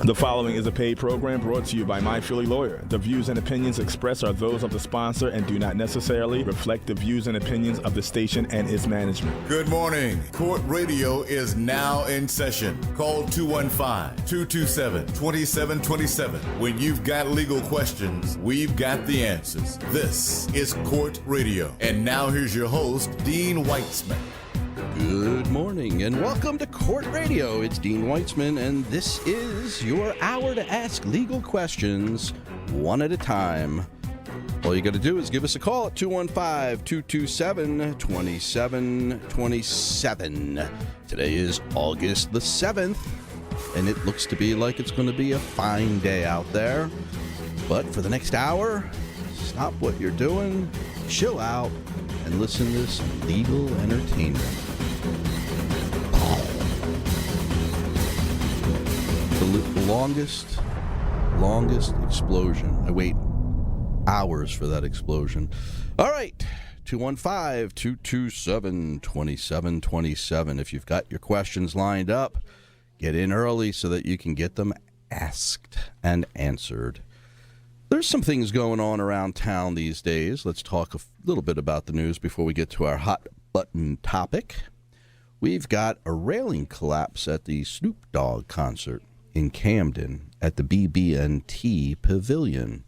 The following is a paid program brought to you by My Philly Lawyer. The views and opinions expressed are those of the sponsor and do not necessarily reflect the views and opinions of the station and its management. Good morning. Court Radio is now in session. Call 215-227-2727. When you've got legal questions, we've got the answers. This is Court Radio. And now here's your host, Dean Weitzman. Good morning and welcome to Court Radio. It's Dean Weitzman, and this is your hour to ask legal questions one at a time. All you got to do is give us a call at 215-227-2727. Today is August the 7th, and it looks to be like it's going to be a fine day out there. But for the next hour, stop what you're doing, chill out, and listen to some legal entertainment. The longest explosion. I wait hours for that explosion. All right, 215-227-2727. If you've got your questions lined up, get in early so that you can get them asked and answered. There's some things going on around town these days. Let's talk a little bit about the news before we get to our hot button topic. We've got a railing collapse at the Snoop Dogg concert in Camden at the BB&T Pavilion.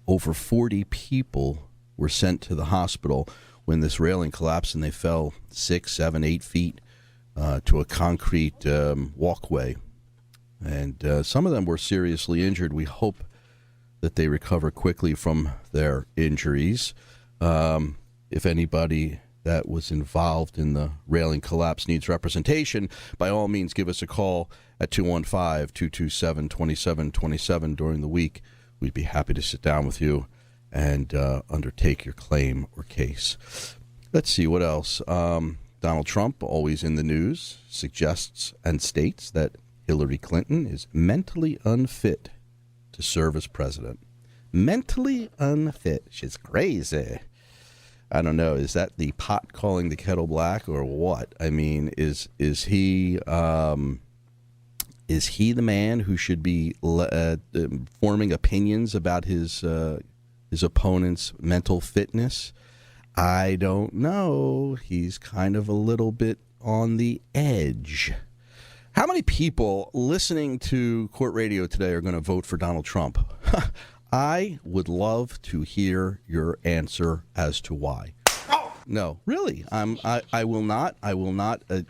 Over 40 people were sent to the hospital when this railing collapsed, and they fell 6, 7, 8 feet to a concrete walkway. And some of them were seriously injured. We hope that they recover quickly from their injuries. If anybody that was involved in the railing collapse needs representation, by all means give us a call at 215-227-2727 during the week. We'd be happy to sit down with you and undertake your claim or case. Let's see what else. Donald Trump, always in the news, suggests and states that Hillary Clinton is mentally unfit to serve as president. Mentally unfit. She's crazy. I don't know. Is that the pot calling the kettle black or what? I mean, is he the man who should be forming opinions about his opponent's mental fitness? I don't know. He's kind of a little bit on the edge. How many people listening to Court Radio today are going to vote for Donald Trump? I would love to hear your answer as to why. No, really, I will not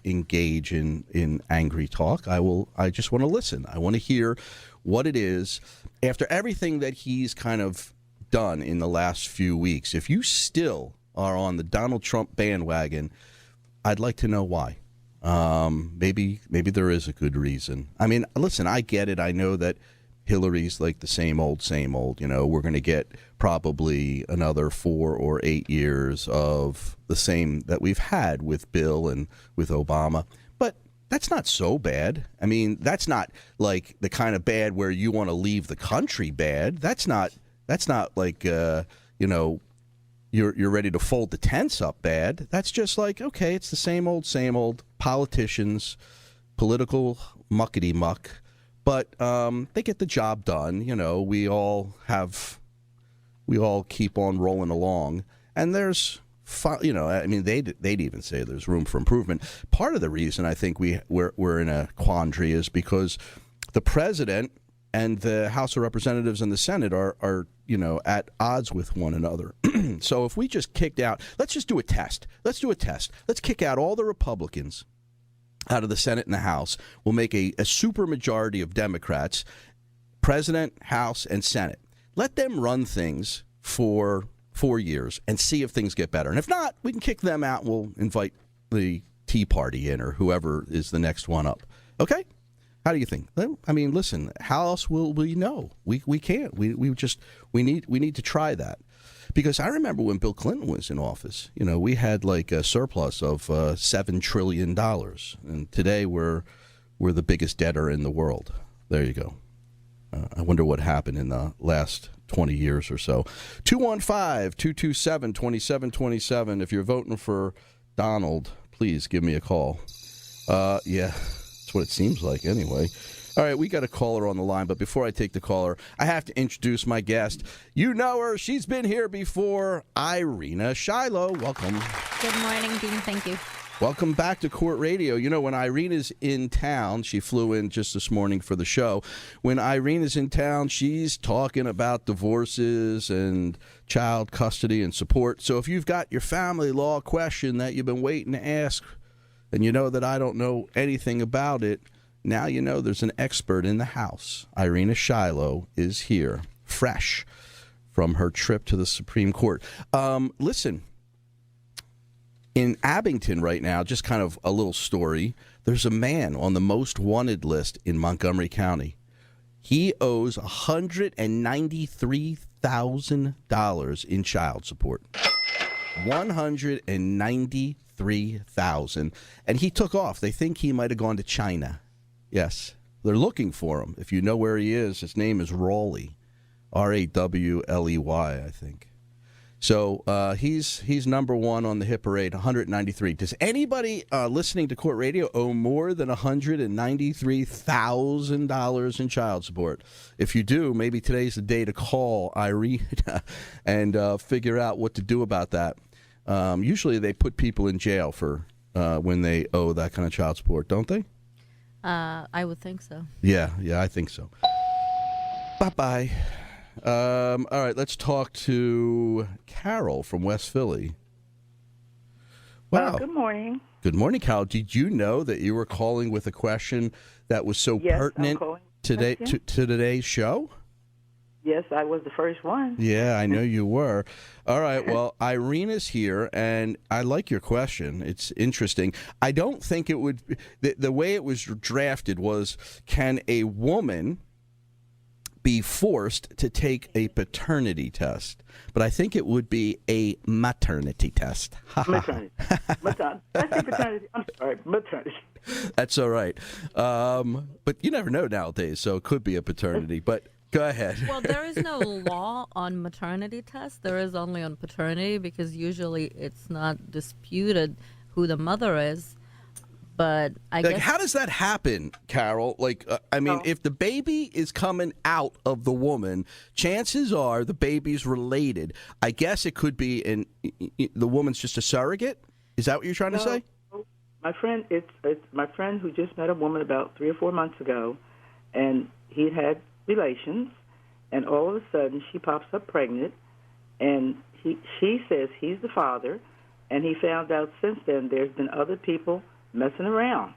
engage in angry talk. I just want to listen. I want to hear what it is after everything that he's kind of done in the last few weeks. If you still are on the Donald Trump bandwagon, I'd like to know why. Maybe there is a good reason. I mean, listen, I get it. I know that Hillary's like the same old. You know, we're going to get probably another 4 or 8 years of the same that we've had with Bill and with Obama. But that's not so bad. I mean, that's not like the kind of bad where you want to leave the country bad. That's not like, you know, you're ready to fold the tents up bad. That's just like, okay, it's the same old politicians, political muckety-muck. But they get the job done. You know, we all keep on rolling along. And there's, you know, I mean, they'd even say there's room for improvement. Part of the reason I think we're in a quandary is because the president and the House of Representatives and the Senate are you know, at odds with one another. So if we just kicked out, let's just do a test. Let's kick out all the Republicans out of the Senate and the House. We'll make a supermajority of Democrats, President, House, and Senate. Let them run things for 4 years and see if things get better. And if not, we can kick them out and we'll invite the Tea Party in or whoever is the next one up. Okay? How do you think? I mean, listen, how else will we know? We can't. We need to try that. Because I remember when Bill Clinton was in office, you know, we had like a surplus of $7 trillion. And today we're the biggest debtor in the world. There you go. I wonder what happened in the last 20 years or so. 215-227-2727. If you're voting for Donald, please give me a call. Yeah, that's what it seems like anyway. All right, we got a caller on the line, but before I take the caller, I have to introduce my guest. You know her. She's been here before. Irina Shiloh. Welcome. Good morning, Dean. Thank you. Welcome back to Court Radio. You know, when Irina's in town, she flew in just this morning for the show. When Irina's in town, she's talking about divorces and child custody and support. So if you've got your family law question that you've been waiting to ask, and you know that I don't know anything about it, now you know there's an expert in the house. Irina Shiloh is here, fresh from her trip to the Supreme Court. Listen. In Abington right now, just kind of a little story, there's a man on the most wanted list in Montgomery County. He owes $193,000 in child support. $193,000. And he took off. They think he might have gone to China. Yes, they're looking for him. If you know where he is, his name is Rawley. Rawley, I think. So he's number one on the hit parade, 193. Does anybody listening to Court Radio owe more than $193,000 in child support? If you do, maybe today's the day to call Irina and figure out what to do about that. Usually they put people in jail for when they owe that kind of child support, don't they? I would think so. Yeah, I think so. Bye-bye. All right, let's talk to Carol from West Philly. Wow. Good morning. Good morning, Carol. Did you know that you were calling with a question that was so pertinent today to today's show? Yes, I was the first one. Yeah, I know you were. All right, well, Irina's here, and I like your question. It's interesting. I don't think it would the way it was drafted was, can a woman be forced to take a paternity test? But I think it would be a maternity test. Maternity. Paternity. I'm sorry, maternity. That's all right. But you never know nowadays, so it could be a paternity. But go ahead. Well, there is no law on maternity tests. There is only on paternity, because usually it's not disputed who the mother is. But I guess, how does that happen, Carol? If the baby is coming out of the woman, chances are the baby's related. I guess it could be the woman's just a surrogate. Is that what you're trying to say? My friend, it's my friend who just met a woman about 3 or 4 months ago, and he had relations, and all of a sudden she pops up pregnant, and she says he's the father, and he found out since then there's been other people messing around.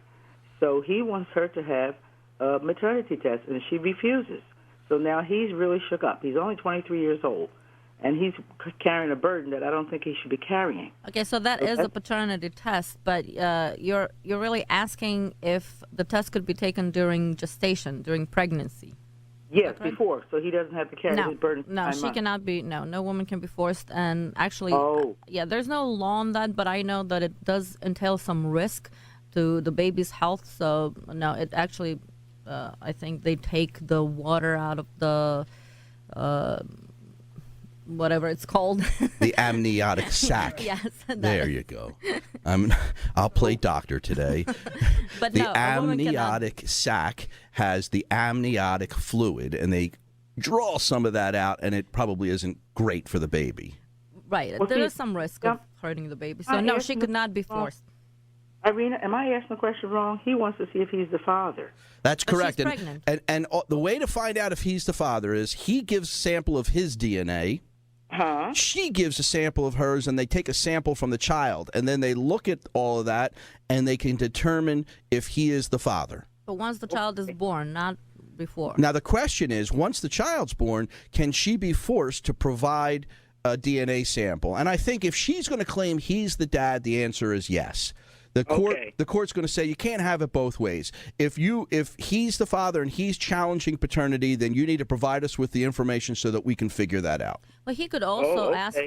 So he wants her to have a maternity test, and she refuses. So now he's really shook up. He's only 23 years old, and he's carrying a burden that I don't think he should be carrying. Okay, so that is a paternity test, but you're really asking if the test could be taken during gestation, during pregnancy. Yes, before, so he doesn't have to carry his burden. No, she cannot be. No woman can be forced. And actually, there's no law on that, but I know that it does entail some risk to the baby's health. So no, it actually, I think they take the water out of the whatever it's called. The amniotic sac. Yes. There you go. I'll play doctor today. But the amniotic sac has the amniotic fluid, and they draw some of that out, and it probably isn't great for the baby. Right. There is some risk of hurting the baby. So no, she could not be forced. Irina, am I asking the question wrong? He wants to see if he's the father. That's correct. She's pregnant. And the way to find out if he's the father is he gives a sample of his DNA. Huh? She gives a sample of hers, and they take a sample from the child, and then they look at all of that, and they can determine if he is the father. But once the child is born, not before. Now, the question is, once the child's born, can she be forced to provide a DNA sample? And I think if she's going to claim he's the dad, the answer is yes. The court's going to say you can't have it both ways. If he's the father and he's challenging paternity, then you need to provide us with the information so that we can figure that out. Well, he could also ask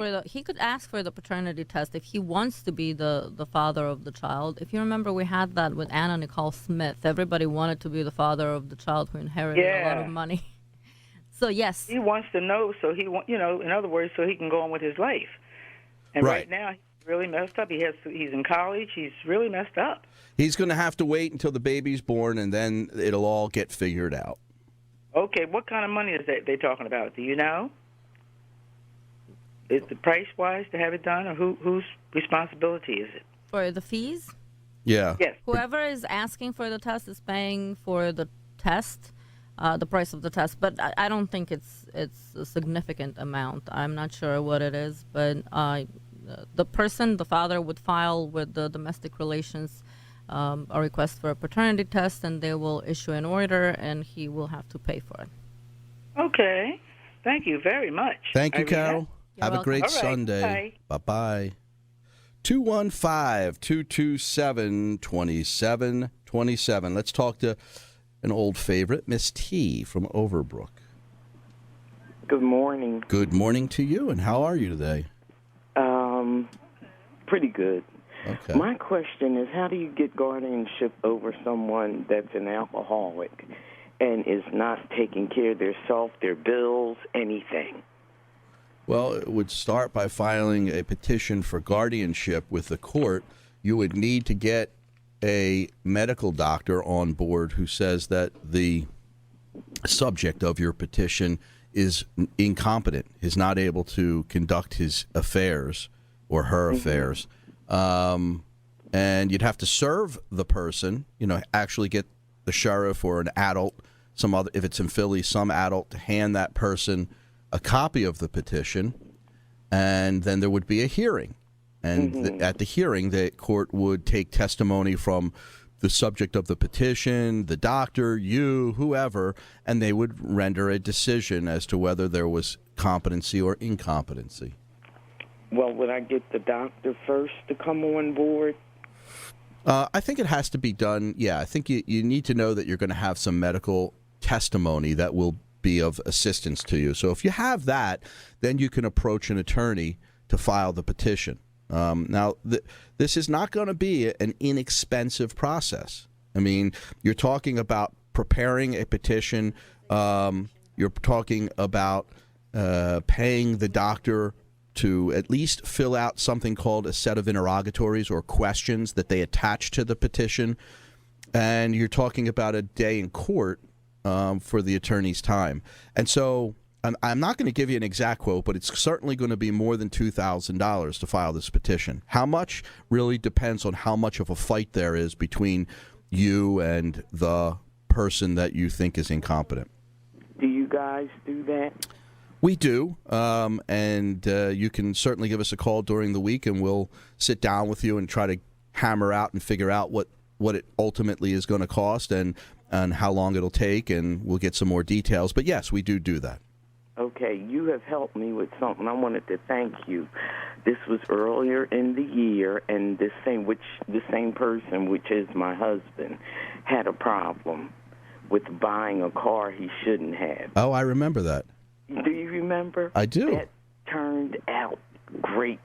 for the paternity test if he wants to be the father of the child. If you remember, we had that with Anna Nicole Smith. Everybody wanted to be the father of the child who inherited a lot of money. So yes, he wants to know, so in other words, so he can go on with his life. And right now, really messed up. He's in college. He's really messed up. He's going to have to wait until the baby's born, and then it'll all get figured out. Okay, what kind of money is they talking about? Do you know? Is the price-wise to have it done, or whose responsibility is it? For the fees? Yeah. Yes. Whoever is asking for the test is paying for the test, the price of the test. But I don't think it's a significant amount. I'm not sure what it is, but the father, would file with the domestic relations a request for a paternity test, and they will issue an order, and he will have to pay for it. Okay. Thank you very much. Thank you, Carol. Have a great All right, Sunday. Bye-bye. 215-227-2727. Let's talk to an old favorite, Miss T from Overbrook. Good morning. Good morning to you, and how are you today? Pretty good. Okay. My question is, how do you get guardianship over someone that's an alcoholic and is not taking care of themselves, their bills, anything? Well, it would start by filing a petition for guardianship with the court. You would need to get a medical doctor on board who says that the subject of your petition is incompetent, is not able to conduct his affairs or her affairs. And you'd have to serve the person, actually get the sheriff or an adult, if it's in Philly, some adult to hand that person a copy of the petition, and then there would be a hearing. And at the hearing, the court would take testimony from the subject of the petition, the doctor, you, whoever, and they would render a decision as to whether there was competency or incompetency. Well, would I get the doctor first to come on board? I think it has to be done. Yeah, I think you need to know that you're going to have some medical testimony that will be of assistance to you. So if you have that, then you can approach an attorney to file the petition. Now, this is not going to be an inexpensive process. I mean, you're talking about preparing a petition. You're talking about paying the doctor to at least fill out something called a set of interrogatories or questions that they attach to the petition. And you're talking about a day in court for the attorney's time. And so I'm not going to give you an exact quote, but it's certainly going to be more than $2,000 to file this petition. How much really depends on how much of a fight there is between you and the person that you think is incompetent. Do you guys do that? We do, and you can certainly give us a call during the week, and we'll sit down with you and try to hammer out and figure out what it ultimately is going to cost and how long it'll take, and we'll get some more details. But yes, we do that. Okay, you have helped me with something. I wanted to thank you. This was earlier in the year, and the same person, which is my husband, had a problem with buying a car he shouldn't have. Oh, I remember that. Do you remember? I do. That turned out great.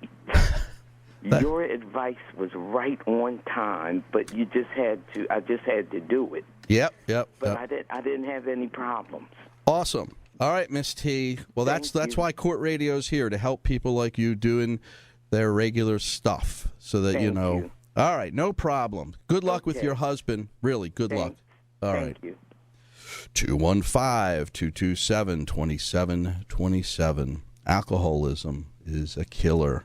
Your advice was right on time, but I just had to do it. Yep. But I didn't have any problems. Awesome. All right, Miss T. Well, that's why Court Radio's here, to help people like you doing their regular stuff, so that you know. You. All right, no problem. Good luck with your husband. Really, good luck. All right. Thank you. 215-227-2727. Alcoholism is a killer.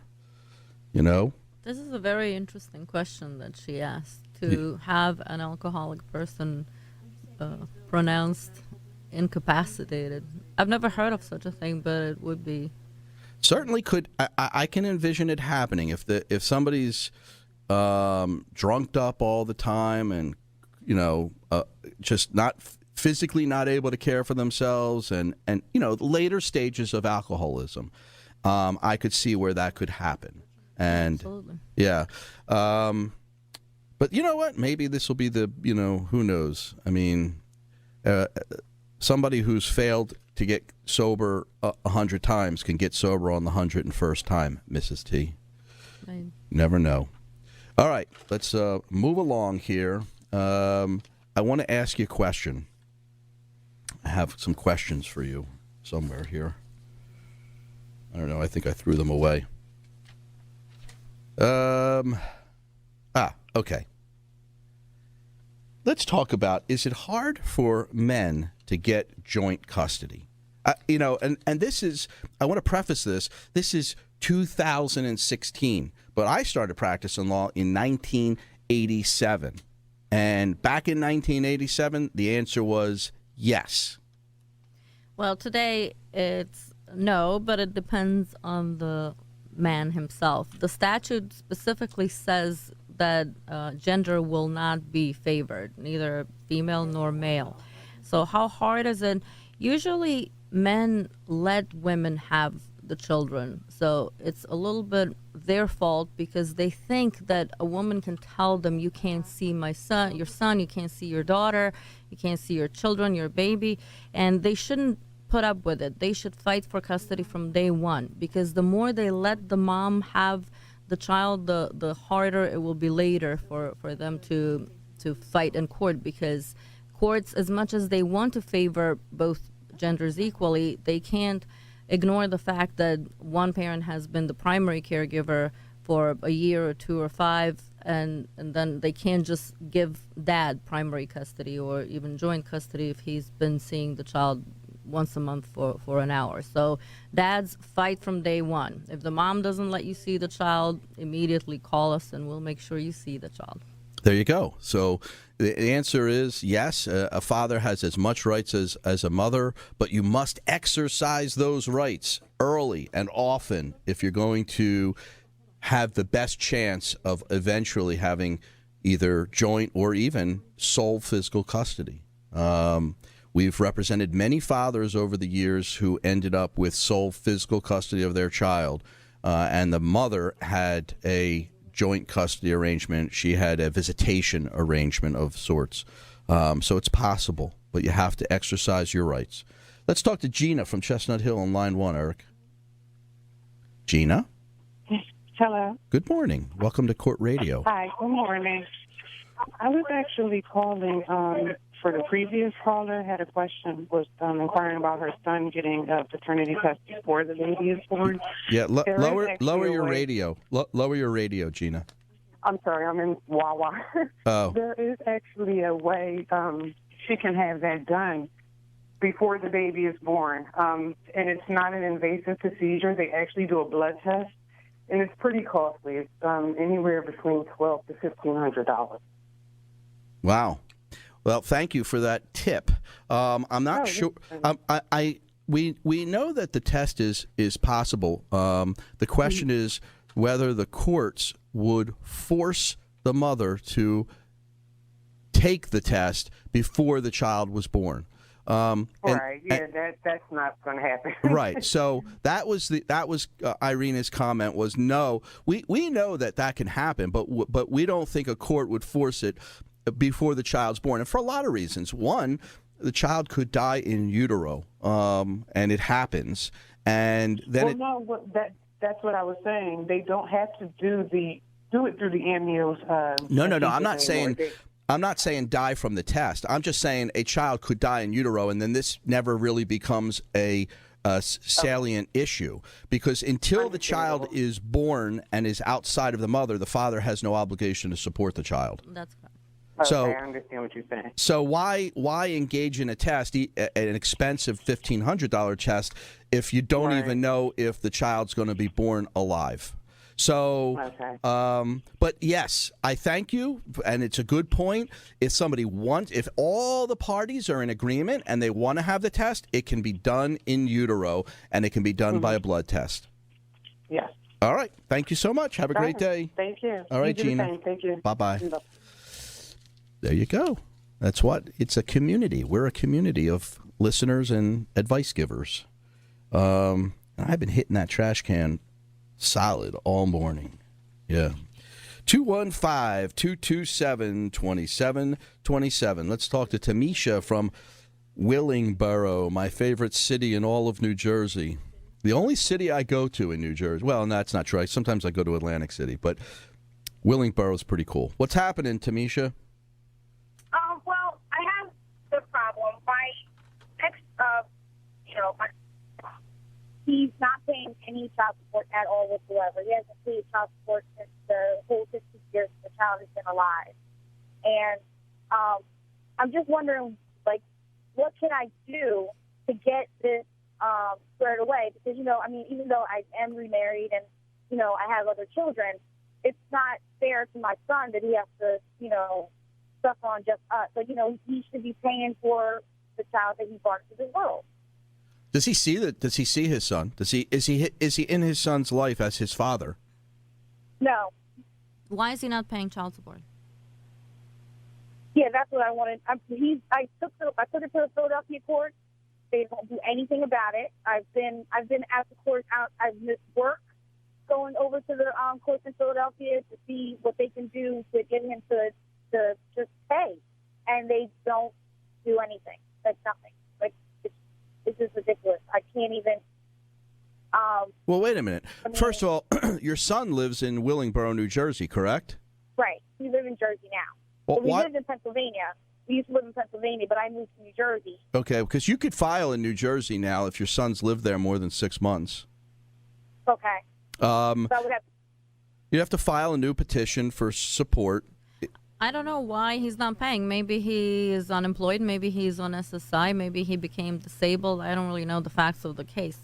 This is a very interesting question that she asked, to have an alcoholic person pronounced incapacitated. I've never heard of such a thing, but it would be. Certainly could. I can envision it happening if somebody's drunked up all the time and just not physically not able to care for themselves and later stages of alcoholism. I could see where that could happen. And absolutely. Yeah. But you know what? Maybe this will be who knows? I mean, somebody who's failed to get sober 100 times can get sober on the 101st time, Mrs. T. Right. Never know. All right, let's move along here. I want to ask you a question. I have some questions for you somewhere here. I don't know. I think I threw them away. Okay. Let's talk about, is it hard for men to get joint custody? And this is, I want to preface this is 2016, but I started practicing law in 1987. And back in 1987, the answer was yes. Well, today it's no, but it depends on the man himself. The statute specifically says that gender will not be favored, neither female nor male. So how hard is it? Usually men let women have the children. So it's a little bit their fault because they think that a woman can tell them, you can't see your son, you can't see your daughter, you can't see your children, your baby, and they shouldn't put up with it. They should fight for custody from day one, because the more they let the mom have the child, the harder it will be later for them to fight in court, because courts, as much as they want to favor both genders equally, they can't ignore the fact that one parent has been the primary caregiver for a year or 2 or 5, and then they can't just give dad primary custody or even joint custody if he's been seeing the child once a month for an hour. So dads, fight from day one. If the mom doesn't let you see the child, immediately call us and we'll make sure you see the child. There you go. So the answer is yes, a father has as much rights as a mother, but you must exercise those rights early and often if you're going to have the best chance of eventually having either joint or even sole physical custody. We've represented many fathers over the years who ended up with sole physical custody of their child, and the mother had a joint custody arrangement. She had a visitation arrangement of sorts. So it's possible, but you have to exercise your rights. Let's talk to Gina from Chestnut Hill on line 1, Eric. Gina? Hello. Good morning. Welcome to Court Radio. Hi, good morning. I was actually calling for the previous caller, had a question, was inquiring about her son getting a paternity test before the baby is born. Yeah, lower your radio. Lower your radio, Gina. I'm sorry, I'm in Wawa. Oh. There is actually a way she can have that done before the baby is born. And it's not an invasive procedure. They actually do a blood test, and it's pretty costly. It's anywhere between $1,200 to $1,500. Wow. Well, thank you for that tip. I'm not sure. We know that the test is possible. The question is whether the courts would force the mother to take the test before the child was born. Right. That's not going to happen. Right. So that was Irina's comment was no. We know that can happen, but we don't think a court would force it before the child's born, and for a lot of reasons. One, the child could die in utero, and it happens, and then that's what I was saying. They don't have to do it through the amnios. No. I'm not saying die from the test. I'm just saying a child could die in utero, and then this never really becomes a salient issue, because until the child is born and is outside of the mother, the father has no obligation to support the child. That's correct. Okay, I understand what you're saying. So why engage in a test, an expensive $1,500 test, if you don't even know if the child's going to be born alive? So, but yes, I thank you, and it's a good point. If all the parties are in agreement and they want to have the test, it can be done in utero, and it can be done by a blood test. Yes. All right. Thank you so much. Have a great day. Thank you. All right, Gina. Thank you. Bye-bye. There you go. That's what it's a community. We're a community of listeners and advice givers. I've been hitting that trash can solid all morning. Yeah. 215-227-2727. Let's talk to Tamisha from Willingboro, my favorite city in all of New Jersey. The only city I go to in New Jersey. Well, that's not true. Sometimes I go to Atlantic City, but Willingboro is pretty cool. What's happening, Tamisha? Well, I have the problem. My ex, he's not paying any child support at all whatsoever. He hasn't paid child support since the whole 50 years the child has been alive. And I'm just wondering, like, what can I do to get this squared away? Because, I mean, even though I am remarried and, I have other children, it's not fair to my son that he has to, suffer on just us. So, he should be paying for the child that he brought into the world. Does he see that? Does he see his son? Is he in his son's life as his father? No. Why is he not paying child support? Yeah, that's what I wanted. I took it to the Philadelphia court. They don't do anything about it. I've been at the court out. I've missed work going over to the courts in Philadelphia to see what they can do to get him to just pay, and they don't do anything. Like nothing. Like it's just ridiculous. I can't even. Well, wait a minute. First of all, your son lives in Willingboro, New Jersey, correct? Right. We live in Jersey now. Well, we lived in Pennsylvania. We used to live in Pennsylvania, but I moved to New Jersey. Okay, because you could file in New Jersey now if your son's lived there more than 6 months. Okay. So I would have. You'd have to file a new petition for support. I don't know why he's not paying. Maybe he is unemployed. Maybe he's on SSI. Maybe he became disabled. I don't really know the facts of the case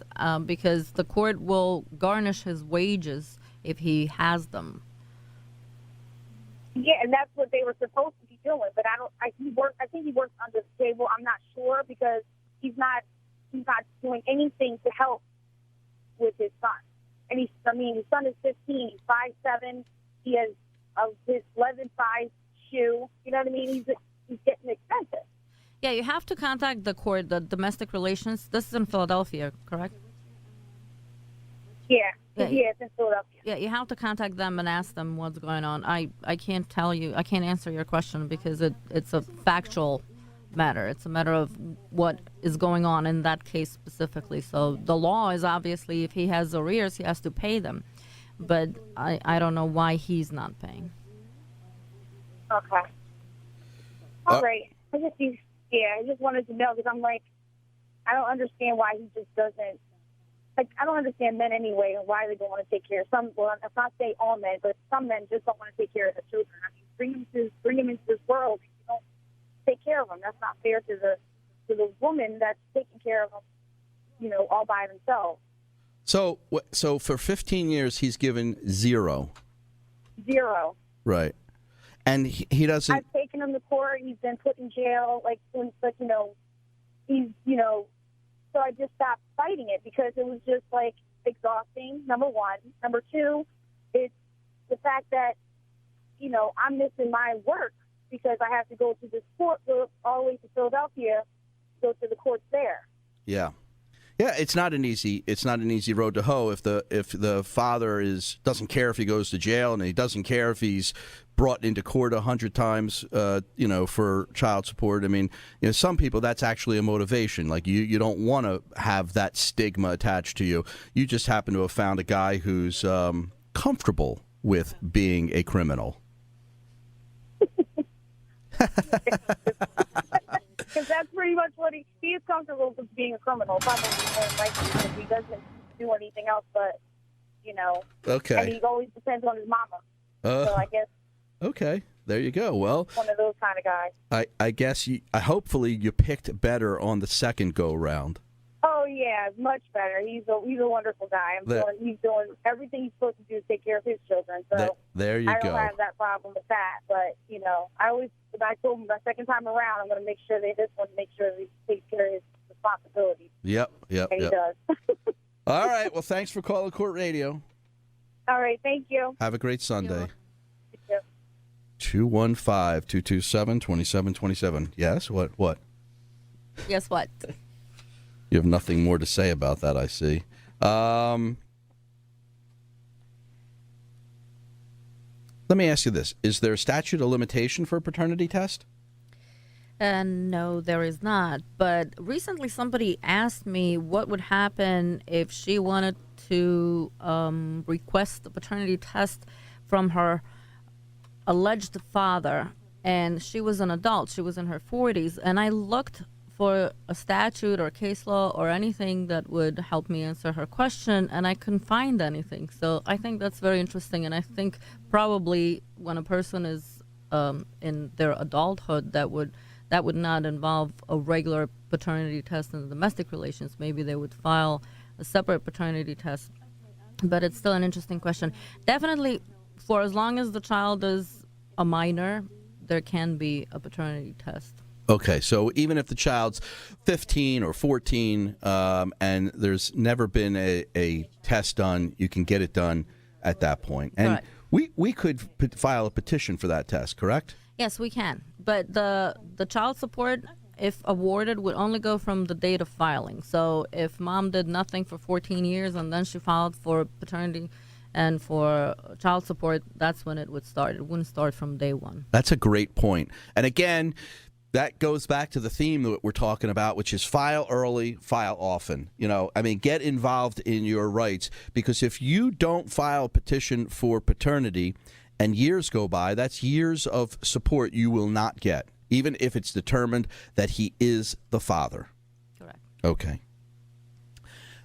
because the court will garnish his wages if he has them. Yeah, and that's what they were supposed to be doing. But I think he works under the table. I'm not sure because he's not doing anything to help with his son. And his son is 15. He's 5'7". He has his 11 size shoe. You know what I mean? He's getting expensive. Yeah, you have to contact the court, the domestic relations. This is in Philadelphia, correct? Yeah, it's in Philadelphia. Yeah, you have to contact them and ask them what's going on. I can't tell you. I can't answer your question because it's a factual matter. It's a matter of what is going on in that case specifically. So the law is obviously if he has arrears, he has to pay them. But I don't know why he's not paying. Okay. All right. I just wanted to know because I'm like, I don't understand why he just doesn't. Like, I don't understand men anyway and why they don't want to take care of some. Well, let's not say all men, but some men just don't want to take care of their children. I mean, bring them into this world. And you don't take care of them. That's not fair to the woman that's taking care of them, all by themselves. So for 15 years, he's given zero. Zero. Right. And he doesn't. I've taken him to court. He's been put in jail. So I just stopped fighting it because it was just exhausting. Number one. Number two, it's the fact that I'm missing my work because I have to go to this court, go all the way to Philadelphia, go to the courts there. Yeah. Yeah, it's not an easy road to hoe if the father doesn't care if he goes to jail and he doesn't care if he's brought into court 100 times for child support. I mean, some people that's actually a motivation. Like you don't want to have that stigma attached to you. You just happen to have found a guy who's comfortable with being a criminal. Because that's pretty much what he is comfortable with being a criminal. Probably because he doesn't do anything else but, Okay. And he always depends on his mama. So I guess. Okay. There you go. Well, one of those kind of guys. I guess hopefully you picked better on the second go round. Oh yeah, much better. He's a wonderful guy. He's doing everything he's supposed to do to take care of his children. So there you go. I don't have that problem with that. But I told him the second time around, I'm going to make sure that he takes care of his responsibilities. Yep. And he does. All right. Well, thanks for calling Court Radio. All right. Thank you. Have a great Sunday. You too. 215-227-2727. Yes. What? Guess what? You have nothing more to say about that, I see. Let me ask you this. Is there a statute of limitation for a paternity test? No, there is not. But recently somebody asked me what would happen if she wanted to request the paternity test from her alleged father, and she was an adult. She was in her 40s, and I looked for a statute or case law or anything that would help me answer her question, and I couldn't find anything. So I think that's very interesting, and I think probably when a person is in their adulthood, that would not involve a regular paternity test in domestic relations. Maybe they would file a separate paternity test. But it's still an interesting question. Definitely, for as long as the child is a minor, there can be a paternity test. Okay, so even if the child's 15 or 14 and there's never been a test done, you can get it done at that point. And we could file a petition for that test, correct? Yes, we can. But the child support, if awarded, would only go from the date of filing. So if mom did nothing for 14 years and then she filed for paternity and for child support, that's when it would start. It wouldn't start from day one. That's a great point. And again, that goes back to the theme that we're talking about, which is file early, file often. Get involved in your rights, because if you don't file a petition for paternity and years go by, that's years of support you will not get, even if it's determined that he is the father. Correct. Okay.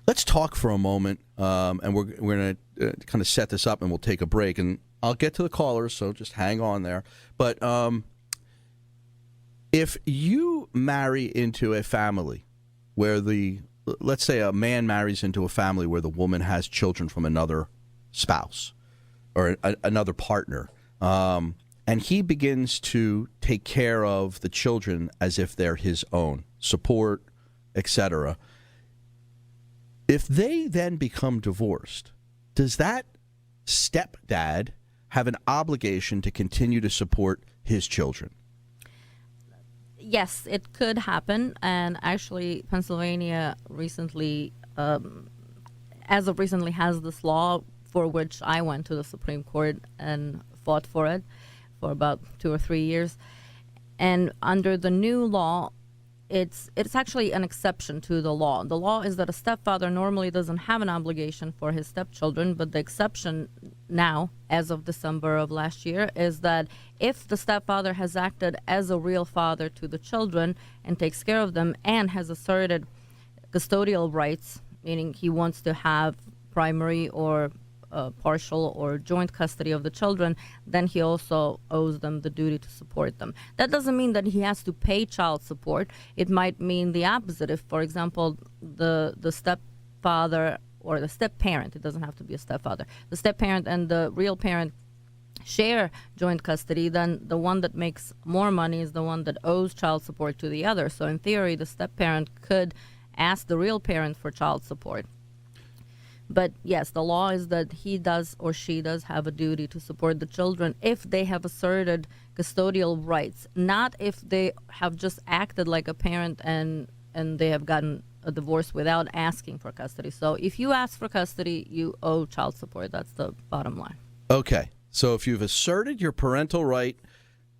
Let's talk for a moment, and we're going to kind of set this up, and we'll take a break. And I'll get to the callers, so just hang on there. But if you marry into a family where let's say a man marries into a family where the woman has children from another spouse or another partner, and he begins to take care of the children as if they're his own, support, etc. If they then become divorced, does that stepdad have an obligation to continue to support his children? Yes, it could happen. And actually, Pennsylvania recently, as of recently, has this law for which I went to the Supreme Court and fought for it for about 2 or 3 years. And under the new law, it's actually an exception to the law. The law is that a stepfather normally doesn't have an obligation for his stepchildren, but the exception now, as of December of last year, is that if the stepfather has acted as a real father to the children and takes care of them and has asserted custodial rights, meaning he wants to have primary or partial or joint custody of the children, then he also owes them the duty to support them. That doesn't mean that he has to pay child support. It might mean the opposite. If, for example, the stepfather or the step-parent, it doesn't have to be a stepfather, the step-parent and the real parent share joint custody, then the one that makes more money is the one that owes child support to the other. So in theory, the step-parent could ask the real parent for child support. But yes, the law is that he does or she does have a duty to support the children if they have asserted custodial rights, not if they have just acted like a parent and they have gotten a divorce without asking for custody. So if you ask for custody, you owe child support. That's the bottom line. Okay. So if you've asserted your parental right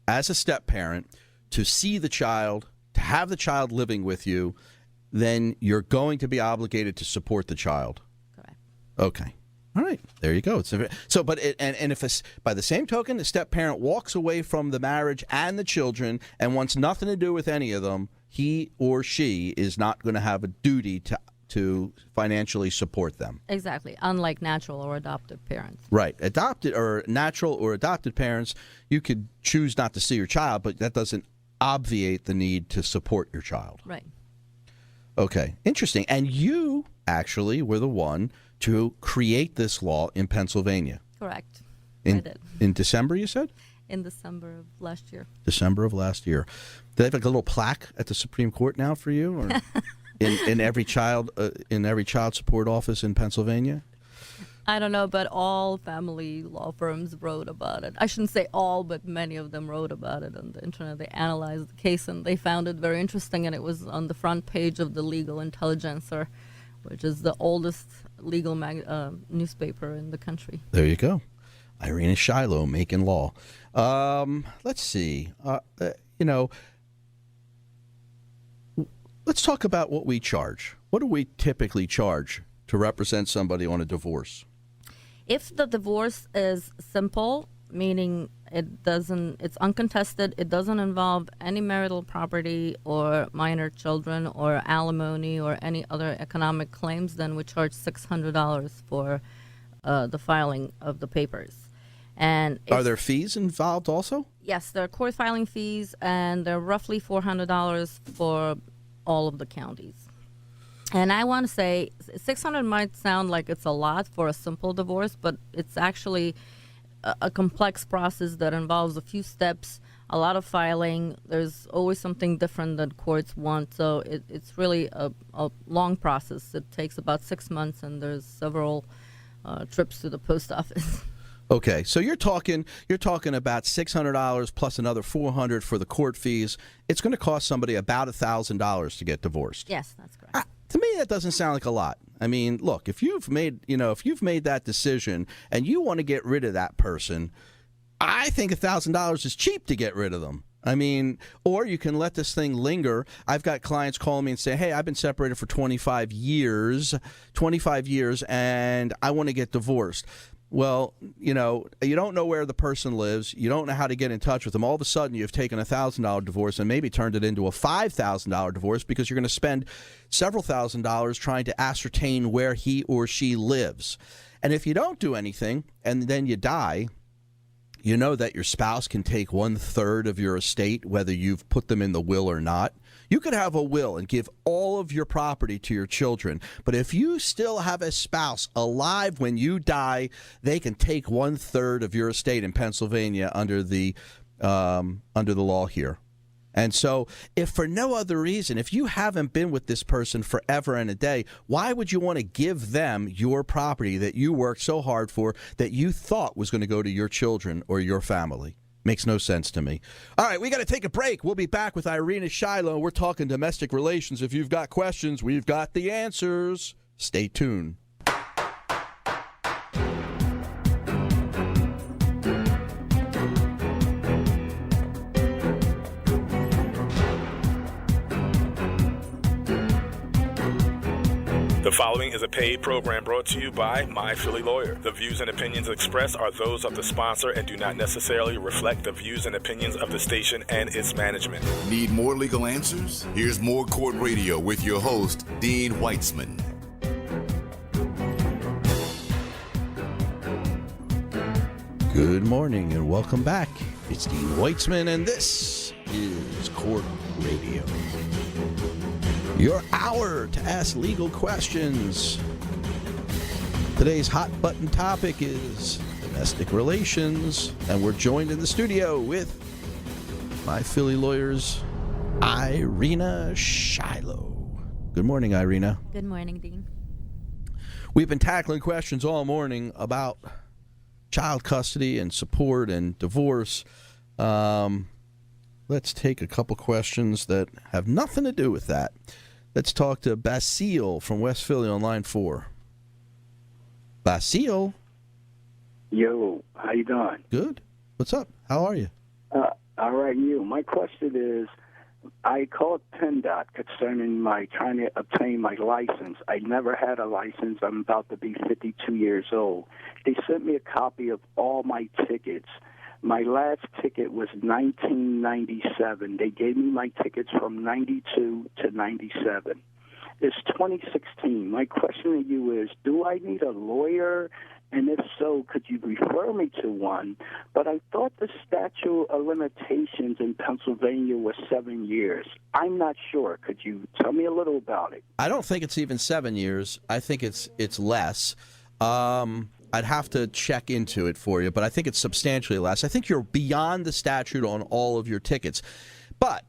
as a step-parent to see the child, to have the child living with you, then you're going to be obligated to support the child. Okay. All right. There you go. If by the same token, the step-parent walks away from the marriage and the children and wants nothing to do with any of them, he or she is not going to have a duty to financially support them. Exactly. Unlike natural or adoptive parents. Right. Adopted or natural or adopted parents, you could choose not to see your child, but that doesn't obviate the need to support your child. Right. Okay. Interesting. And you actually were the one to create this law in Pennsylvania. Correct. I did. In December, you said? In December of last year. December of last year. Do they have like a little plaque at the Supreme Court now for you, or in every child support office in Pennsylvania? I don't know, but all family law firms wrote about it. I shouldn't say all, but many of them wrote about it on the internet. They analyzed the case and they found it very interesting, and it was on the front page of the Legal Intelligencer, which is the oldest legal newspaper in the country. There you go. Irina Shiloh making law. Let's see. Let's talk about what we charge. What do we typically charge to represent somebody on a divorce? If the divorce is simple meaning it's uncontested. It doesn't involve any marital property or minor children or alimony or any other economic claims, then we charge $600 for the filing of the papers. And are there fees involved also? Yes, there are court filing fees, and they're roughly $400 for all of the counties. And I want to say $600 might sound like it's a lot for a simple divorce, but it's actually a complex process that involves a few steps, a lot of filing. There's always something different that courts want, so it's really a long process. It takes about 6 months, and there's several trips to the post office. Okay, so you're talking about $600 plus another $400 for the court fees. It's going to cost somebody about $1,000 to get divorced. Yes, that's correct. To me, that doesn't sound like a lot. I mean, look, if you've made that decision and you want to get rid of that person, I think $1,000 is cheap to get rid of them. I mean, or you can let this thing linger. I've got clients call me and say, hey, I've been separated for 25 years, and I want to get divorced. Well, you don't know where the person lives. You don't know how to get in touch with them. All of a sudden, you've taken a $1,000 divorce and maybe turned it into a $5,000 divorce because you're going to spend several $1,000s trying to ascertain where he or she lives. And if you don't do anything and then you die, you know that your spouse can take 1/3 of your estate, whether you've put them in the will or not. You could have a will and give all of your property to your children, but if you still have a spouse alive when you die, they can take 1/3 of your estate in Pennsylvania under the law here. And so, if for no other reason, if you haven't been with this person forever and a day, why would you want to give them your property that you worked so hard for, that you thought was going to go to your children or your family? Makes no sense to me. All right, we got to take a break. We'll be back with Irina Shiloh. We're talking domestic relations. If you've got questions, we've got the answers. Stay tuned. The following is a paid program brought to you by My Philly Lawyer. The views and opinions expressed are those of the sponsor and do not necessarily reflect the views and opinions of the station and its management. Need more legal answers? Here's more Court Radio with your host, Dean Weitzman. Good morning and welcome back. It's Dean Weitzman, and this is Court Radio. Your hour to ask legal questions. Today's hot button topic is domestic relations, and we're joined in the studio with My Philly Lawyer's Irina Shiloh. Good morning, Irina. Good morning, Dean. We've been tackling questions all morning about child custody and support and divorce. Let's take a couple questions that have nothing to do with that. Let's talk to Basile from West Philly on line 4. Basile. Yo, how you doing? Good. What's up? How are you? All right, you. My question is, I called PennDOT concerning my trying to obtain my license. I never had a license. I'm about to be 52 years old. They sent me a copy of all my tickets. My last ticket was 1997. They gave me my tickets from 92 to 97. It's 2016. My question to you is, do I need a lawyer? And if so, could you refer me to one? But I thought the statute of limitations in Pennsylvania was 7 years. I'm not sure. Could you tell me a little about it? I don't think it's even 7 years. I think it's less. I'd have to check into it for you, but I think it's substantially less. I think you're beyond the statute on all of your tickets. But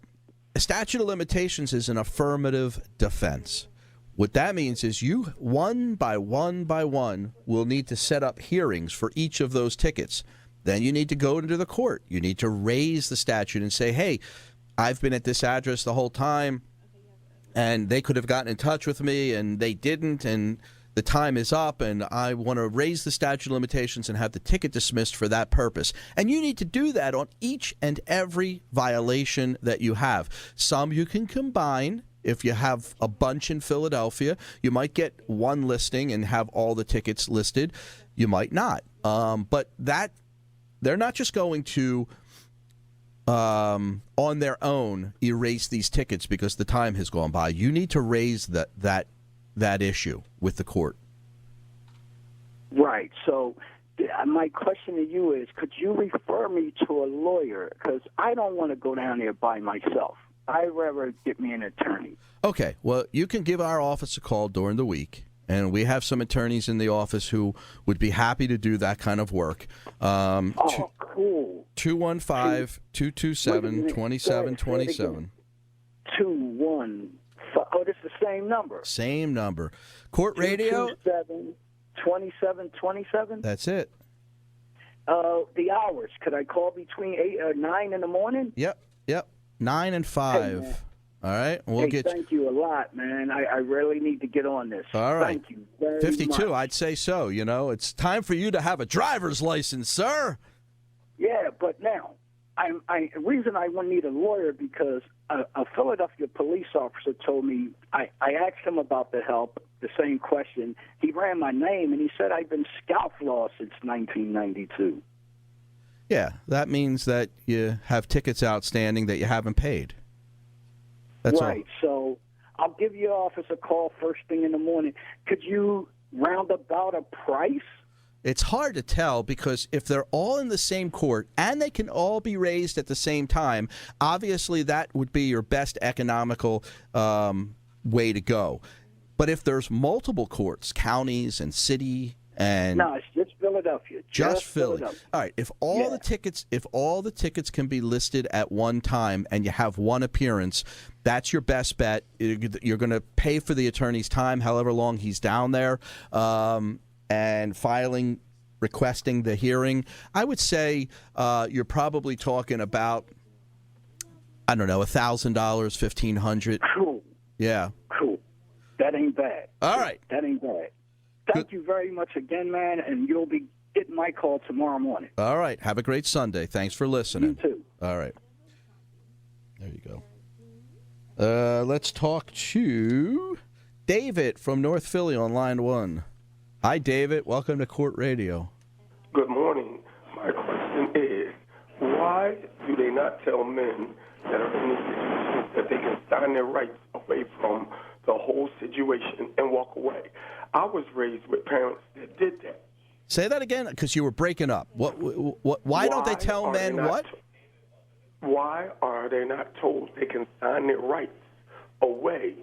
a statute of limitations is an affirmative defense. What that means is you, one by one, will need to set up hearings for each of those tickets. Then you need to go into the court. You need to raise the statute and say, hey, I've been at this address the whole time, and they could have gotten in touch with me, and they didn't, and the time is up, and I want to raise the statute of limitations and have the ticket dismissed for that purpose. And you need to do that on each and every violation that you have. Some you can combine. If you have a bunch in Philadelphia, you might get one listing and have all the tickets listed. You might not. But that they're not just going to on their own erase these tickets because the time has gone by. You need to raise that issue with the court. Right. So my question to you is, could you refer me to a lawyer? Because I don't want to go down there by myself. I'd rather get me an attorney. Okay. Well, you can give our office a call during the week, and we have some attorneys in the office who would be happy to do that kind of work. Cool. 215-227-2727. 215. Oh, this is the same number. Same number. Court Radio. 227-2727. That's it. The hours. Could I call between 8 or 9 in the morning? Yep. 9 and 5. Hey, all right. We'll get. Thank you a lot, man. I really need to get on this. All right. Thank you very 52. much. I'd say so. You know, it's time for you to have a driver's license, sir. Yeah, but now, the reason I wouldn't need a lawyer because a Philadelphia police officer told me, I asked him about the help, the same question. He ran my name, and he said I've been scoutlaw since 1992. Yeah, that means that you have tickets outstanding that you haven't paid. That's right. So I'll give your office a call first thing in the morning. Could you round about a price? It's hard to tell because if they're all in the same court and they can all be raised at the same time, obviously that would be your best economical way to go. But if there's multiple courts, counties and city and no, it's just Philadelphia. Just Philly. All right. If all the tickets can be listed at one time and you have one appearance, that's your best bet. You're going to pay for the attorney's time, however long he's down there. And requesting the hearing, I would say you're probably talking about, I don't know, $1,000, $1,500. Cool. Yeah. Cool. That ain't bad. All right. That ain't bad. Thank you very much again, man, and you'll be getting my call tomorrow morning. All right. Have a great Sunday. Thanks for listening. You too. All right. There you go. Let's talk to David from North Philly on line 1. Hi, David. Welcome to Court Radio. Good morning. My question is, why do they not tell men that are in these situations that they can sign their rights away from the whole situation and walk away? I was raised with parents that did that. Say that again, because you were breaking up. Why don't they tell men what? Why are they not told they can sign their rights away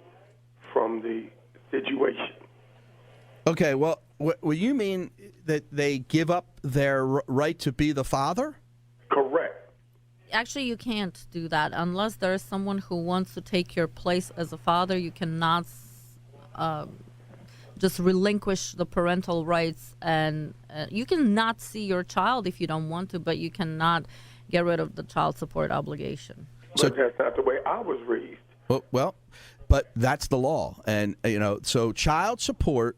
from the situation? Okay, well, what you mean that they give up their right to be the father? Correct. Actually, you can't do that unless there is someone who wants to take your place as a father. You cannot just relinquish the parental rights, and you cannot see your child if you don't want to, but you cannot get rid of the child support obligation. But that's not the way I was raised. Well, but that's the law, and so child support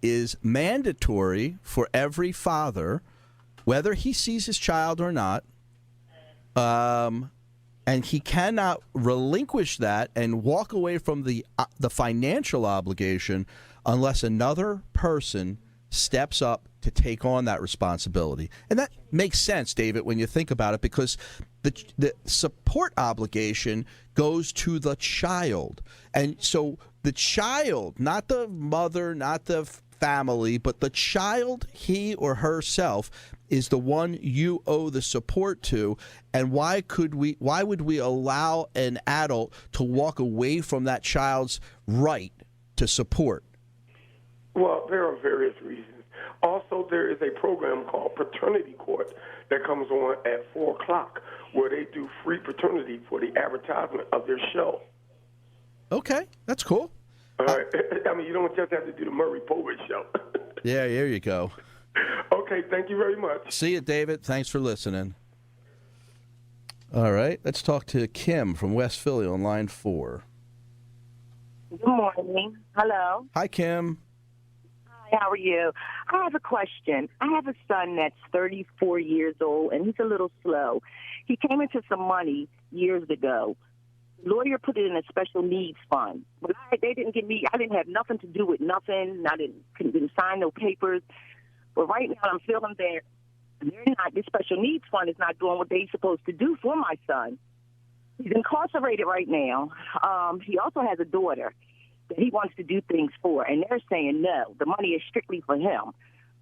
is mandatory for every father, whether he sees his child or not, and he cannot relinquish that and walk away from the financial obligation unless another person steps up to take on that responsibility. And that makes sense, David, when you think about it, because the support obligation goes to the child. And so the child, not the mother, not the family, but the child, he or herself, is the one you owe the support to. And why would we allow an adult to walk away from that child's right to support? Well, there are various reasons. Also, there is a program called Paternity Court that comes on at 4 o'clock where they do free paternity for the advertisement of their show. Okay, that's cool. All right. I mean, you don't just have to do the Murray Povich show. Yeah, there you go. Okay, thank you very much. See you, David. Thanks for listening. All right, let's talk to Kim from West Philly on line 4. Good morning. Hello. Hi, Kim. Hi, how are you? I have a question. I have a son that's 34 years old, and he's a little slow. He came into some money years ago. Lawyer put it in a special needs fund. But they didn't give me, I didn't have nothing to do with nothing. I didn't sign no papers. But right now I'm feeling bad. They're not. The special needs fund is not doing what they're supposed to do for my son. He's incarcerated right now. He also has a daughter that he wants to do things for, and they're saying no. The money is strictly for him.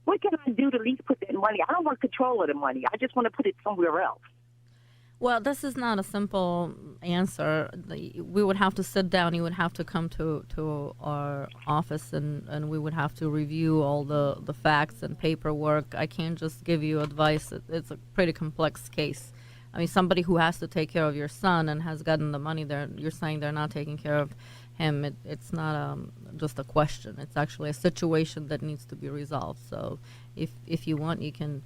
What can I do to at least put that money? I don't want control of the money. I just want to put it somewhere else. Well, this is not a simple answer. We would have to sit down. You would have to come to our office, and we would have to review all the facts and paperwork. I can't just give you advice. It's a pretty complex case. I mean, somebody who has to take care of your son and has gotten the money there, you're saying they're not taking care of him. It's not just a question. It's actually a situation that needs to be resolved. So if you want, you can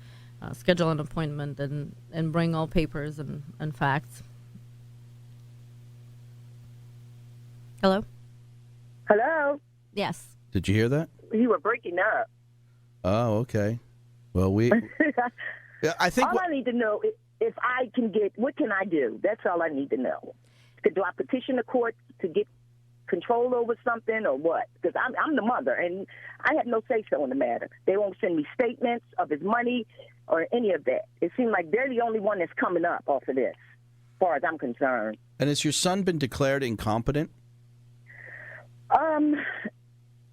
schedule an appointment and bring all papers and facts. Hello? Hello? Yes. Did you hear that? You were breaking up. Oh, okay. Well, I think all I need to know is if I can get, what can I do? That's all I need to know. Do I petition the court to get control over something or what? Because I'm the mother, and I have no say-so in the matter. They won't send me statements of his money or any of that. It seems like they're the only one that's coming up off of this, as far as I'm concerned. And has your son been declared incompetent?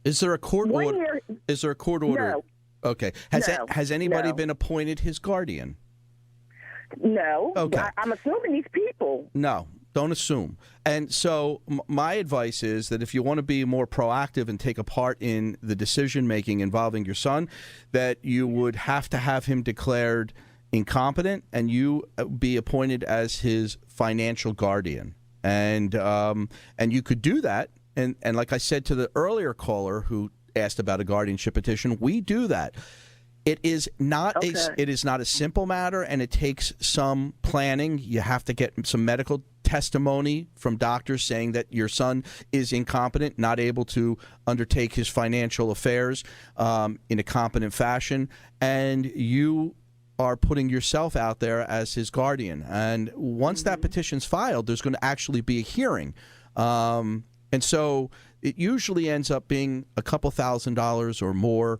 Is there a court order? Is there a court order? No. Okay. Has anybody been appointed his guardian? No. Okay. I'm assuming these people. No, don't assume. And so my advice is that if you want to be more proactive and take a part in the decision-making involving your son, that you would have to have him declared incompetent and you be appointed as his financial guardian. And you could do that. And like I said to the earlier caller who asked about a guardianship petition, we do that. It is not a simple matter, and it takes some planning. You have to get some medical testimony from doctors saying that your son is incompetent, not able to undertake his financial affairs in a competent fashion, and you are putting yourself out there as his guardian. And once that petition's filed, there's going to actually be a hearing. And so it usually ends up being a couple $1,000s or more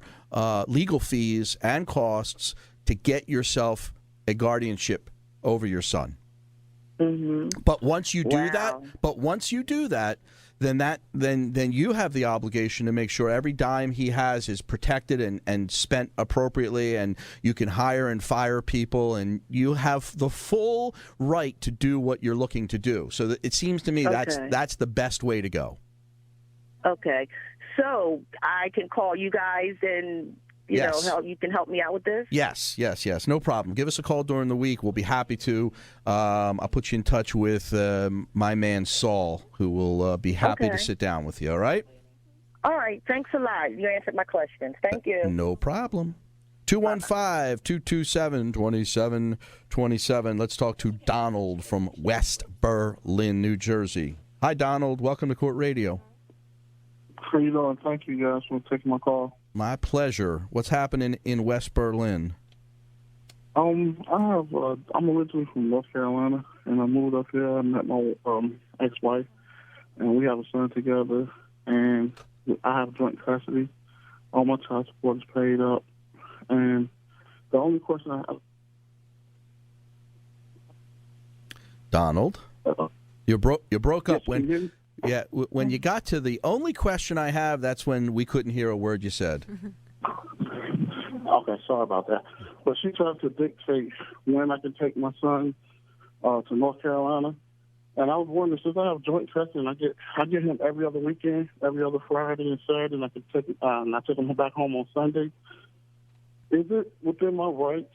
legal fees and costs to get yourself a guardianship over your son. Mm-hmm. But once you do that, then you have the obligation to make sure every dime he has is protected and spent appropriately, and you can hire and fire people, and you have the full right to do what you're looking to do. So it seems to me that's the best way to go. Okay. So I can call you guys and you can help me out with this? Yes. No problem. Give us a call during the week. We'll be happy to. I'll put you in touch with my man Saul, who will be happy to sit down with you, all right? All right. Thanks a lot. You answered my questions. Thank you. No problem. 215-227-2727. Let's talk to Donald from West Berlin, New Jersey. Hi, Donald. Welcome to Court Radio. How you doing? Thank you guys for taking my call. My pleasure. What's happening in West Berlin? I'm originally from North Carolina, and I moved up here. I met my ex-wife, and we have a son together, and I have joint custody. All my child support is paid up, and the only question I have... Donald? You broke up when... Yeah, when you got to the only question I have, that's when we couldn't hear a word you said. Okay, sorry about that. But she tried to dictate when I can take my son to North Carolina. And I was wondering, since I have joint custody, and I get him every other weekend, every other Friday and Saturday, and I can take him back home on Sunday. Is it within my rights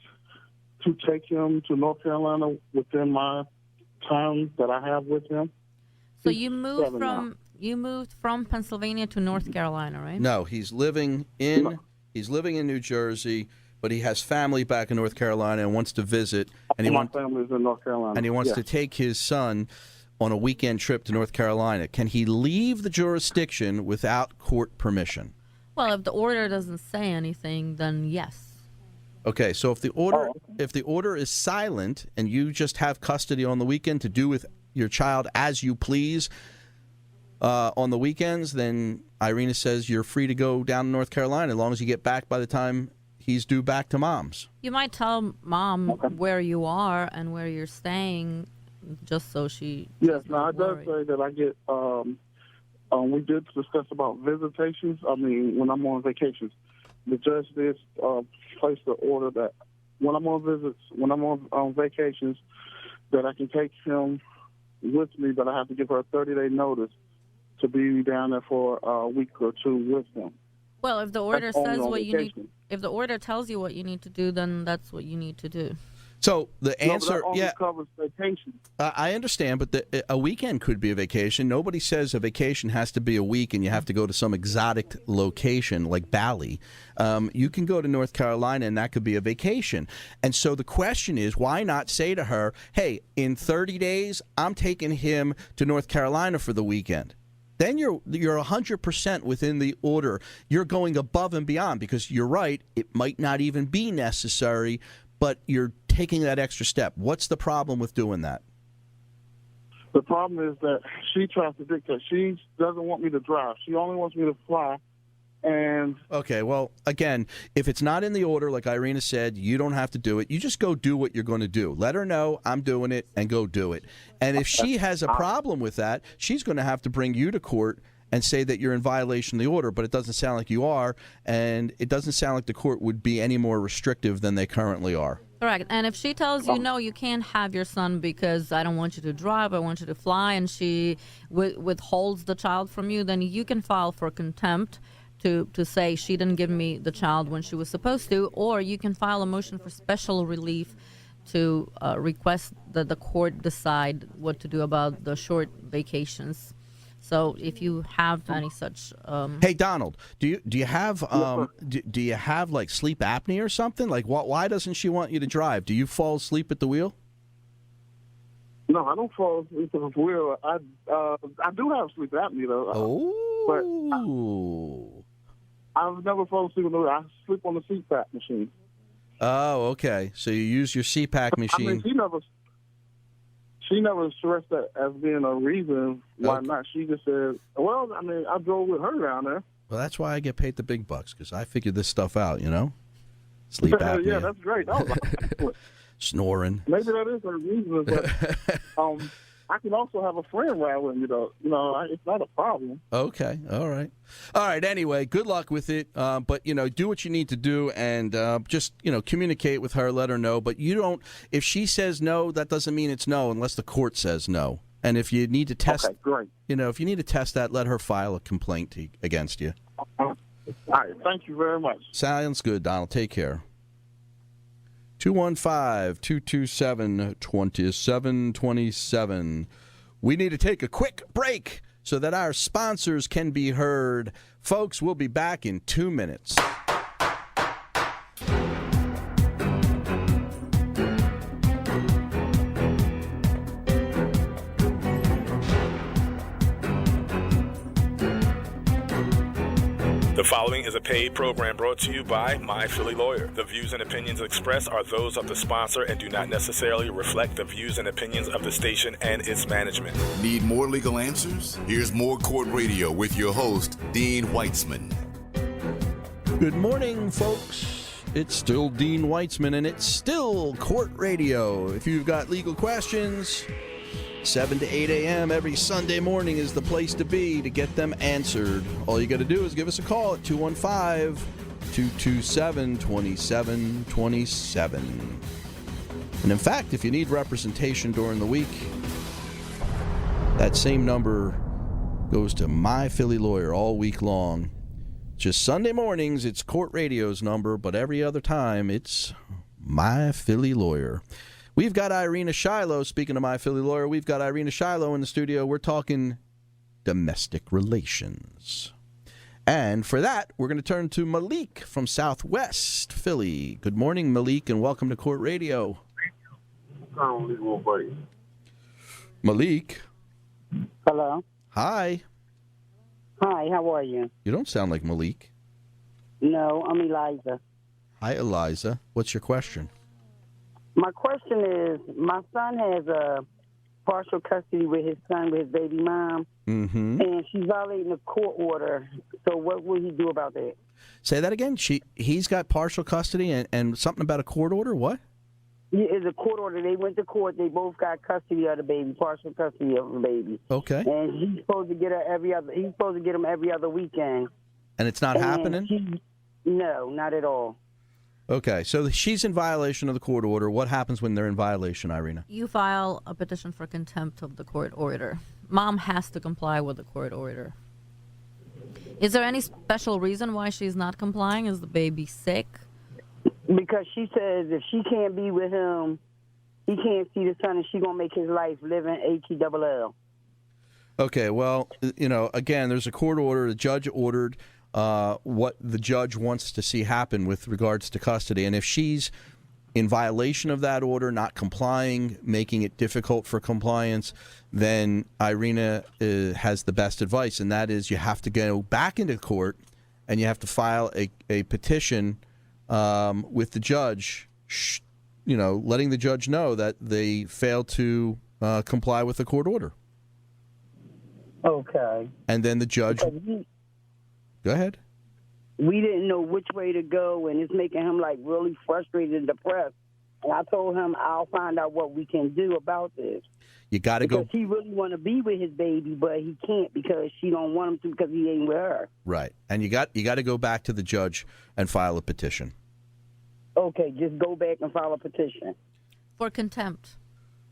to take him to North Carolina within my time that I have with him? So you moved from Pennsylvania to North Carolina, right? No, he's living in New Jersey, but he has family back in North Carolina and wants to visit. And my family's in North Carolina. And he wants to take his son on a weekend trip to North Carolina. Can he leave the jurisdiction without court permission? Well, if the order doesn't say anything, then yes. Okay, so if the order is silent and you just have custody on the weekend to do with your child as you please on the weekends, then Irina says you're free to go down to North Carolina as long as you get back by the time he's due back to mom's. You might tell mom where you are and where you're staying, just so she. Yes, now I does say that I get. We did discuss about visitations. I mean, when I'm on vacations, the judge did place the order that when I'm on visits, when I'm on vacations, that I can take him with me, but I have to give her a 30-day notice to be down there for a week or two with him. Well, if the order says what you need, if the order tells you what you need to do, then that's what you need to do. So the answer, only covers vacation. I understand, but a weekend could be a vacation. Nobody says a vacation has to be a week and you have to go to some exotic location like Bali. You can go to North Carolina and that could be a vacation. And so the question is, why not say to her, hey, in 30 days, I'm taking him to North Carolina for the weekend. Then you're 100% within the order. You're going above and beyond because you're right, it might not even be necessary, but you're taking that extra step. What's the problem with doing that? The problem is that she tries to dictate. She doesn't want me to drive. She only wants me to fly. And okay, well, again, if it's not in the order, like Irina said, you don't have to do it. You just go do what you're going to do. Let her know I'm doing it and go do it. And if she has a problem with that, she's going to have to bring you to court and say that you're in violation of the order, but it doesn't sound like you are, and it doesn't sound like the court would be any more restrictive than they currently are. Correct. And if she tells you, no, you can't have your son because I don't want you to drive, I want you to fly, and she withholds the child from you, then you can file for contempt to say she didn't give me the child when she was supposed to, or you can file a motion for special relief to request that the court decide what to do about the short vacations. So if you have any such, hey Donald, do you have do you have like sleep apnea or something? Like why doesn't she want you to drive? Do you fall asleep at the wheel? No, I don't fall asleep at the wheel. I do have sleep apnea though. Oh. But I've never fallen asleep at the wheel. I sleep on the CPAP machine. Oh, okay. So you use your CPAP machine. I mean, she never stressed that as being a reason why not. She just said, well, I mean, I drove with her down there. Well, that's why I get paid the big bucks, because I figured this stuff out, you know? Sleep apnea. Yeah, that's great. Snoring. Maybe that is a reason, but I can also have a friend ride with me, though. You know, it's not a problem. Okay, all right. All right, anyway, good luck with it. But, you know, do what you need to do and just, you know, communicate with her, let her know. But you don't, if she says no, that doesn't mean it's no unless the court says no. And if you need to test, you know, if you need to test that, let her file a complaint against you. All right, thank you very much. Sounds good, Donald. Take care. 215-227-2727. We need to take a quick break so that our sponsors can be heard. Folks, we'll be back in 2 minutes. The following is a paid program brought to you by My Philly Lawyer. The views and opinions expressed are those of the sponsor and do not necessarily reflect the views and opinions of the station and its management. Need more legal answers? Here's more Court Radio with your host, Dean Weitzman. Good morning, folks. It's still Dean Weitzman, and it's still Court Radio. If you've got legal questions, 7 to 8 a.m. every Sunday morning is the place to be to get them answered. All you got to do is give us a call at 215-227-2727. And in fact, if you need representation during the week, that same number goes to My Philly Lawyer all week long. Just Sunday mornings, it's Court Radio's number, but every other time, it's My Philly Lawyer. We've got Irina Shiloh. Speaking of My Philly Lawyer, we've got Irina Shiloh in the studio. We're talking domestic relations. And for that, we're going to turn to Malik from Southwest Philly. Good morning, Malik, and welcome to Court Radio. Malik. Hello. Hi. Hi, how are you? You don't sound like Malik. No, I'm Eliza. Hi, Eliza. What's your question? My question is, my son has a partial custody with his son, with his baby mom, and she's violating a court order. So what will he do about that? Say that again. He's got partial custody and something about a court order. What? Yeah, it's a court order. They went to court. They both got custody of the baby, partial custody of the baby. Okay. And he's supposed to get her every other. He's supposed to get him every other weekend. And it's not happening? No, not at all. Okay, so she's in violation of the court order. What happens when they're in violation, Irina? You file a petition for contempt of the court order. Mom has to comply with the court order. Is there any special reason why she's not complying? Is the baby sick? Because she says if she can't be with him, he can't see the son, and she's going to make his life living H-E-double-L. Okay, well, again, there's a court order. The judge ordered what the judge wants to see happen with regards to custody. And if she's in violation of that order, not complying, making it difficult for compliance, then Irina has the best advice, and that is you have to go back into court and you have to file a petition with the judge, letting the judge know that they failed to comply with the court order. Okay. And then the judge... Go ahead. We didn't know which way to go, and it's making him, really frustrated and depressed. And I told him I'll find out what we can do about this. You got to go... Because he really want to be with his baby, but he can't because she don't want him to because he ain't with her. Right. And you got to go back to the judge and file a petition. Okay, just go back and file a petition. For contempt.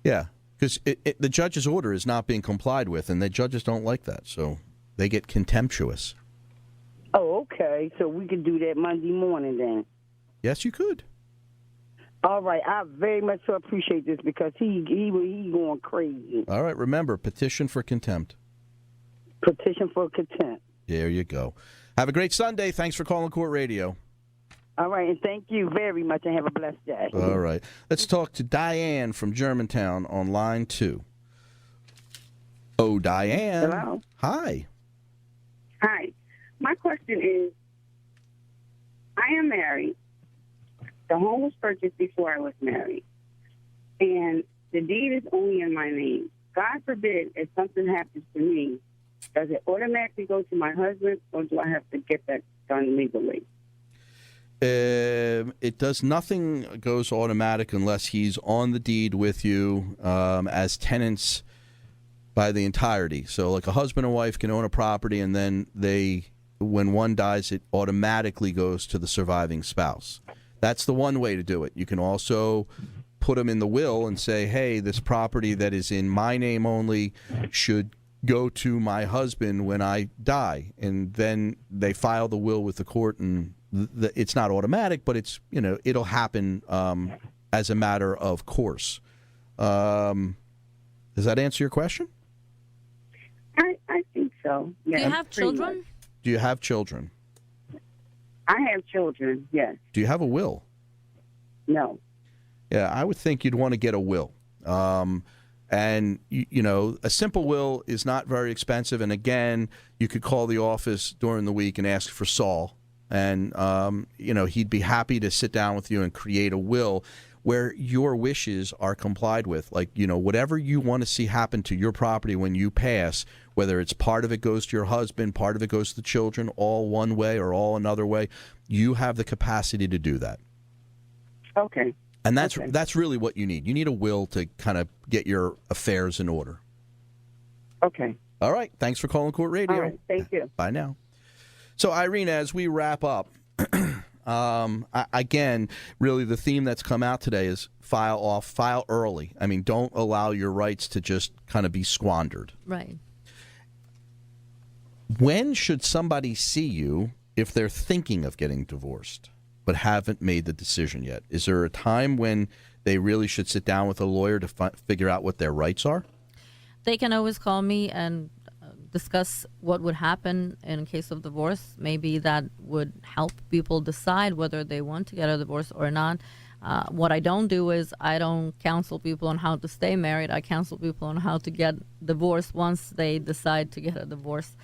Yeah, because the judge's order is not being complied with, and the judges don't like that, so they get contemptuous. Oh, okay. So we can do that Monday morning then. Yes, you could. All right. I very much so appreciate this because he going crazy. All right. Remember, petition for contempt. Petition for contempt. There you go. Have a great Sunday. Thanks for calling Court Radio. All right. And thank you very much and have a blessed day. All right. Let's talk to Diane from Germantown on line 2. Oh, Diane. Hello. Hi. Hi. My question is, I am married. The home was purchased before I was married. And the deed is only in my name. God forbid if something happens to me, does it automatically go to my husband or do I have to get that done legally? It does nothing goes automatic unless he's on the deed with you as tenants by the entirety. So like a husband and wife can own a property and then when one dies, it automatically goes to the surviving spouse. That's the one way to do it. You can also put them in the will and say, hey, this property that is in my name only should go to my husband when I die. And then they file the will with the court, and it's not automatic, but it's, it'll happen as a matter of course. Does that answer your question? I think so. Yeah, do you have children? Much. Do you have children? I have children, yes. Do you have a will? No. Yeah, I would think you'd want to get a will. And, a simple will is not very expensive. And, again, you could call the office during the week and ask for Saul. And, he'd be happy to sit down with you and create a will where your wishes are complied with. Like, whatever you want to see happen to your property when you pass, whether it's part of it goes to your husband, part of it goes to the children, all one way or all another way, you have the capacity to do that. Okay. And that's really what you need. You need a will to kind of get your affairs in order. Okay. All right. Thanks for calling Court Radio. All right. Thank you. Bye now. So, Irina, as we wrap up, again, really the theme that's come out today is file early. I mean, don't allow your rights to just kind of be squandered. Right. When should somebody see you if they're thinking of getting divorced but haven't made the decision yet? Is there a time when they really should sit down with a lawyer to figure out what their rights are? They can always call me and discuss what would happen in case of divorce. Maybe that would help people decide whether they want to get a divorce or not. What I don't do is I don't counsel people on how to stay married. I counsel people on how to get divorced once they decide to get a divorce.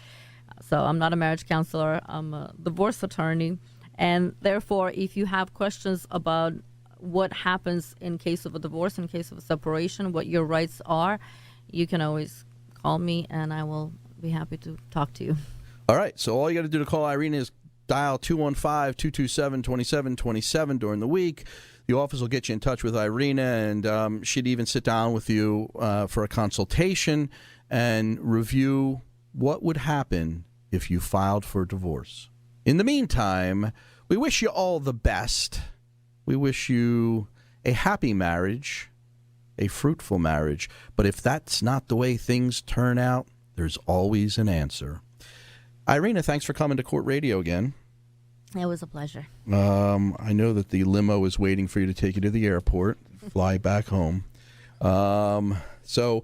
So I'm not a marriage counselor. I'm a divorce attorney. And therefore, if you have questions about what happens in case of a divorce, in case of a separation, what your rights are, you can always call me, and I will be happy to talk to you. All right. So all you got to do to call Irina is dial 215-227-2727 during the week. The office will get you in touch with Irina, and she'd even sit down with you for a consultation and review what would happen if you filed for divorce. In the meantime, we wish you all the best. We wish you a happy marriage, a fruitful marriage. But if that's not the way things turn out, there's always an answer. Irina, thanks for coming to Court Radio again. It was a pleasure. I know that the limo is waiting for you to take you to the airport, fly back home. So